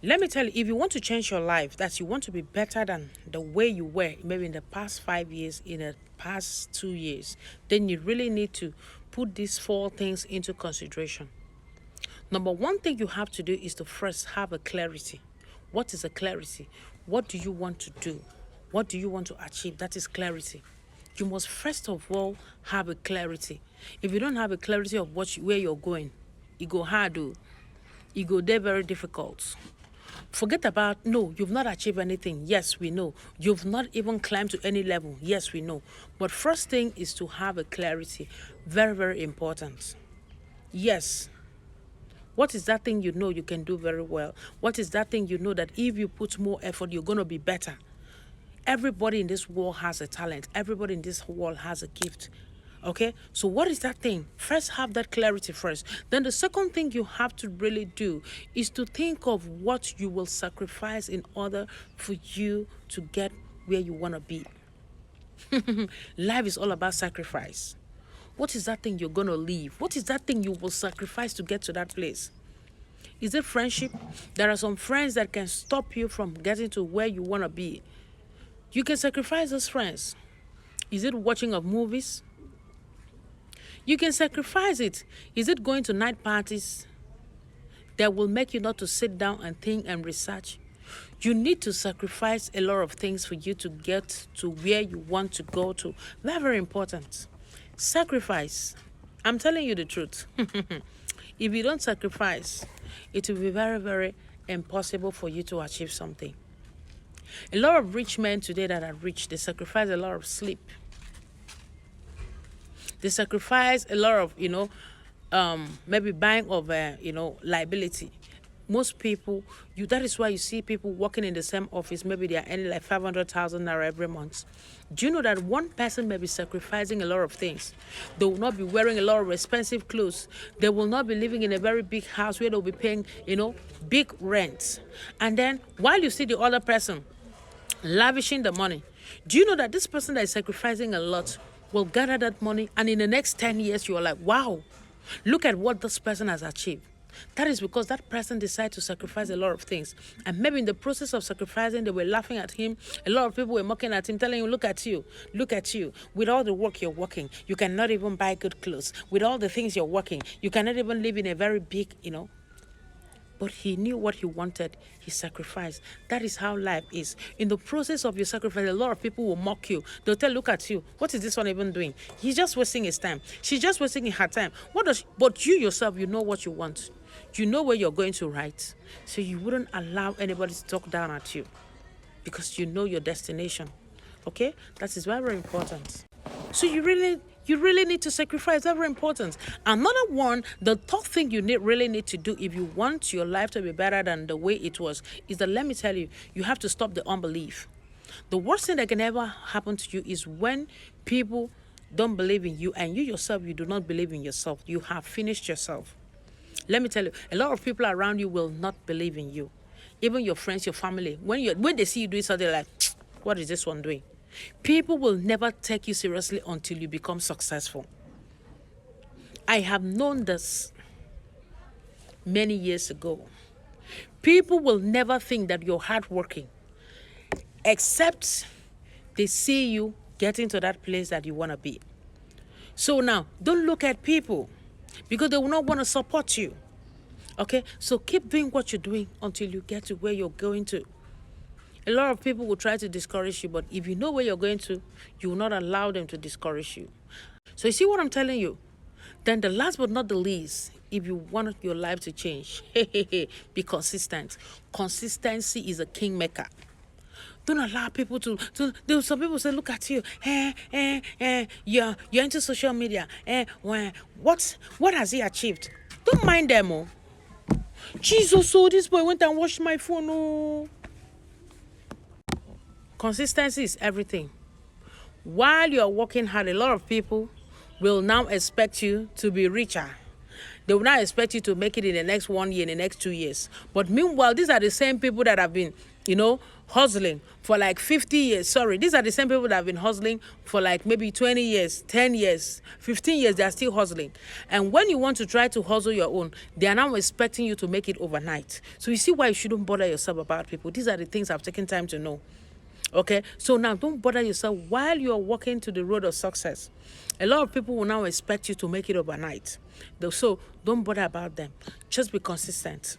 Let me tell you, if you want to change your life, that you want to be better than the way you were, maybe in the past 5 years, in the past 2 years, then you really need to put these four things into consideration. Number one thing you have to do is to first have a clarity. What is a clarity? What do you want to do? What do you want to achieve? That is clarity. You must first of all have a clarity. If you don't have a clarity of where you're going, it go hard, it go there very difficult. Forget about, no, you've not achieved anything. Yes, we know. You've not even climbed to any level. Yes, we know. But first thing is to have a clarity. Very, very important. Yes. What is that thing you know you can do very well? What is that thing you know that if you put more effort, you're going to be better? Everybody in this world has a talent. Everybody in this world has a gift. Okay, so what is that thing? First, have that clarity first. Then the second thing you have to really do is to think of what you will sacrifice in order for you to get where you want to be. Life is all about sacrifice. What is that thing you're going to leave? What is that thing you will sacrifice to get to that place? Is it friendship? There are some friends that can stop you from getting to where you want to be. You can sacrifice those friends. Is it watching of movies? You can sacrifice it. Is it going to night parties that will make you not to sit down and think and research? You need to sacrifice a lot of things for you to get to where you want to go to. Very, very important. Sacrifice. I'm telling you the truth. If you don't sacrifice, it will be very, very impossible for you to achieve something. A lot of rich men today that are rich, they sacrifice a lot of sleep. They sacrifice a lot of, maybe buying of, liability. Most people, that is why you see people working in the same office, maybe they are earning like 500,000 naira every month. Do you know that one person may be sacrificing a lot of things? They will not be wearing a lot of expensive clothes. They will not be living in a very big house where they'll be paying, big rent. And then while you see the other person lavishing the money, do you know that this person that is sacrificing a lot will gather that money, and in the next 10 years, you are like, wow, look at what this person has achieved. That is because that person decided to sacrifice a lot of things. And maybe in the process of sacrificing, they were laughing at him. A lot of people were mocking at him, telling him, look at you. With all the work you're working, you cannot even buy good clothes. With all the things you're working, you cannot even live in a very big, But he knew what he wanted. He sacrificed. That is how life is. In the process of your sacrifice, a lot of people will mock you. They'll tell, look at you. What is this one even doing? He's just wasting his time. She's just wasting her time. But you yourself, you know what you want. You know where you're going to, right? So you wouldn't allow anybody to talk down at you because you know your destination. Okay? That is very, very important. So you really need to sacrifice. Very important. Another one, the third thing you really need to do if you want your life to be better than the way it was, is that, let me tell you, you have to stop the unbelief. The worst thing that can ever happen to you is when people don't believe in you and you yourself, you do not believe in yourself. You have finished yourself. Let me tell you, a lot of people around you will not believe in you. Even your friends, your family. When they see you doing something, like, what is this one doing? People will never take you seriously until you become successful. I have known this many years ago. People will never think that you're hardworking, except they see you getting to that place that you want to be. So now, don't look at people because they will not want to support you. Okay? So keep doing what you're doing until you get to where you're going to. A lot of people will try to discourage you, but if you know where you're going to, you will not allow them to discourage you. So you see what I'm telling you? Then the last but not the least, if you want your life to change, be consistent. Consistency is a kingmaker. Don't allow people to some people say, look at you, you're into social media. What has he achieved? Don't mind them. Oh. Jesus, so this boy went and washed my phone. Oh. Consistency is everything. While you're working hard, a lot of people will now expect you to be richer. They will not expect you to make it in the next 1 year, in the next 2 years. But meanwhile, these are the same people that have been hustling for like 50 years. Sorry, these are the same people that have been hustling for like maybe 20 years, 10 years, 15 years, they are still hustling. And when you want to try to hustle your own, they are now expecting you to make it overnight. So you see why you shouldn't bother yourself about people. These are the things I've taken time to know. Okay, so now don't bother yourself while you're walking to the road of success. A lot of people will now expect you to make it overnight. So don't bother about them. Just be consistent.